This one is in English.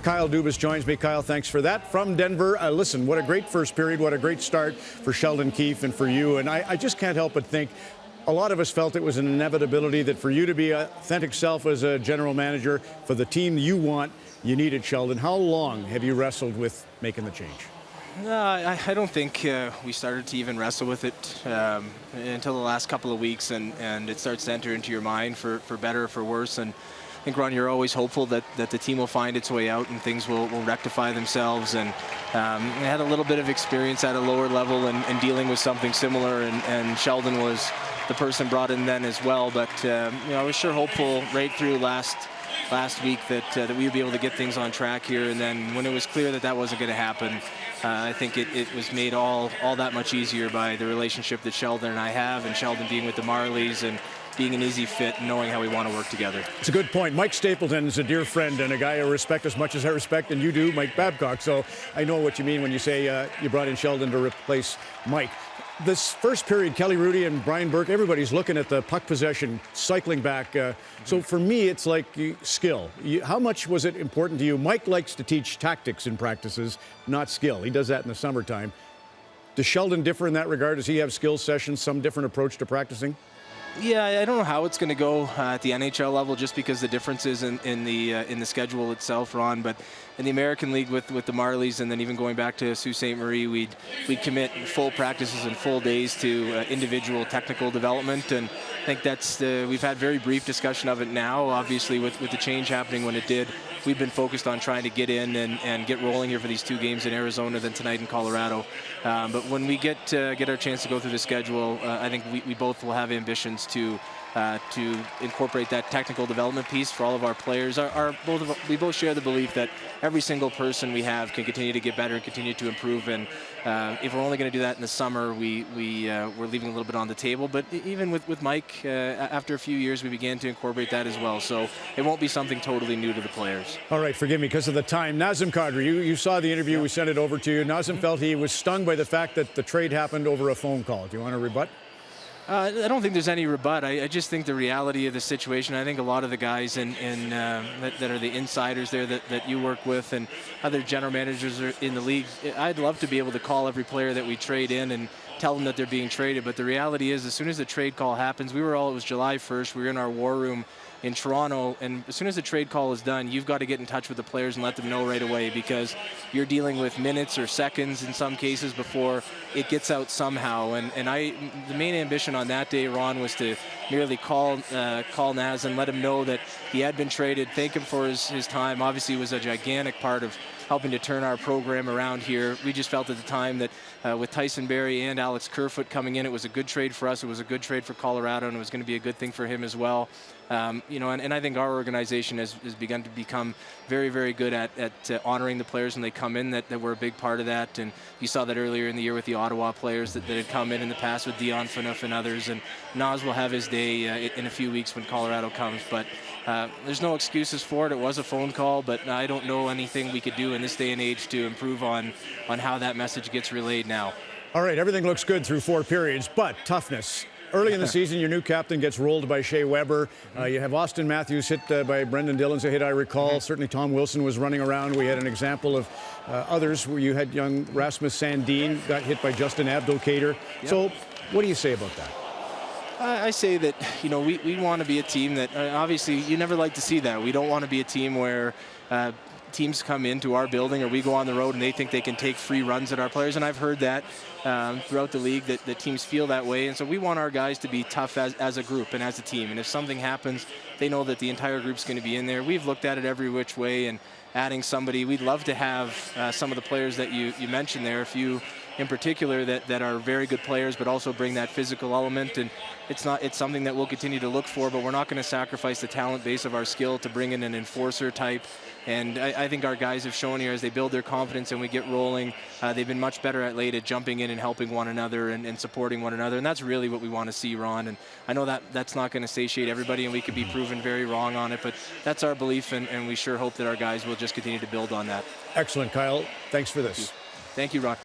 Kyle Dubas joins me. Kyle, thanks for that. From Denver, listen, what a great first period. What a great start for Sheldon Keefe and for you. And I just can't help but think a lot of us felt it was an inevitability that for you to be authentic self as a general manager for the team you want, you needed Sheldon. How long have you wrestled with making the change? I don't think we started to even wrestle with it until the last couple of weeks, and it starts to enter into your mind for better or for worse. And I think, Ron, you're always hopeful that the team will find its way out and things will rectify themselves. And I had a little bit of experience at a lower level and dealing with something similar, and Sheldon was the person brought in then as well. But I was sure hopeful right through last week that we would be able to get things on track here. And then when it was clear that wasn't going to happen, I think it was made all that much easier by the relationship that Sheldon and I have, and Sheldon being with the Marlies and being an easy fit and knowing how we want to work together. It's a good point. Mike Stapleton is a dear friend and a guy I respect as much as I respect, and you do, Mike Babcock. So I know what you mean when you say you brought in Sheldon to replace Mike. This first period, Kelly Rudy and Brian Burke, everybody's looking at the puck possession, cycling back. So for me, it's like skill. How much was it important to you? Mike likes to teach tactics in practices, not skill. He does that in the summertime. Does Sheldon differ in that regard? Does he have skill sessions, some different approach to practicing? Yeah, I don't know how it's going to go at the NHL level, just because the differences in the schedule itself, Ron. But in the American League with the Marlies, and then even going back to Sault Ste. Marie, we'd commit full practices and full days to individual technical development. And I think that's we've had very brief discussion of it now. Obviously, with the change happening when it did, we've been focused on trying to get in and get rolling here for these two games in Arizona, then tonight in Colorado. But when we get our chance to go through the schedule, I think we both will have ambitions to incorporate that technical development piece for all of our players. We both share the belief that every single person we have can continue to get better and continue to improve. And if we're only going to do that in the summer, we're leaving a little bit on the table. But even with Mike, after a few years, we began to incorporate that as well. So it won't be something totally new to the players. All right, forgive me because of the time. Nazem Kadri, you saw the interview. We sent it over to you. Nazem felt he was stung by the fact that the trade happened over a phone call. Do you want to rebut? I don't think there's any rebut. I just think the reality of the situation, I think a lot of the guys that are the insiders there that you work with and other general managers are in the league, I'd love to be able to call every player that we trade in and tell them that they're being traded. But the reality is, as soon as the trade call happens, it was July 1st, we were in our war room in Toronto, and as soon as the trade call is done, you've got to get in touch with the players and let them know right away, because you're dealing with minutes or seconds in some cases before it gets out somehow. And the main ambition on that day, Ron, was to merely call Naz and let him know that he had been traded, thank him for his time. Obviously, it was a gigantic part of helping to turn our program around here. We just felt at the time that with Tyson Barrie and Alex Kerfoot coming in, it was a good trade for us. It was a good trade for Colorado, and it was going to be a good thing for him as well. And I think our organization has begun to become very, very good at honoring the players when they come in that were a big part of that. And you saw that earlier in the year with the Ottawa players that had come in the past with Dion Phaneuf and others. And Naz will have his day in a few weeks when Colorado comes. But there's no excuses for it. It was a phone call, but I don't know anything we could do in this day and age to improve on how that message gets relayed now. All right, everything looks good through 4 periods, but toughness. Early in the season, your new captain gets rolled by Shea Weber. You have Austin Matthews hit by Brendan Dillon's a hit, I recall. Certainly Tom Wilson was running around. We had an example of others where you had young Rasmus Sandin got hit by Justin Abdelkader. Yep. So what do you say about that? I say that, we want to be a team that, obviously, you never like to see that. We don't want to be a team where teams come into our building or we go on the road and they think they can take free runs at our players. And I've heard that throughout the league, that teams feel that way. And so we want our guys to be tough as a group and as a team. And if something happens, they know that the entire group's going to be in there. We've looked at it every which way, and adding somebody, we'd love to have some of the players that you mentioned there, a few in particular that are very good players, but also bring that physical element. And it's something that we'll continue to look for, but we're not going to sacrifice the talent base of our skill to bring in an enforcer type. And I think our guys have shown here as they build their confidence and we get rolling, they've been much better at late at jumping in and helping one another and supporting one another. And that's really what we want to see, Ron. And I know that's not going to satiate everybody, and we could be proven very wrong on it, but that's our belief, and we sure hope that our guys will just continue to build on that. Excellent, Kyle. Thanks for this. Thank you, Ron.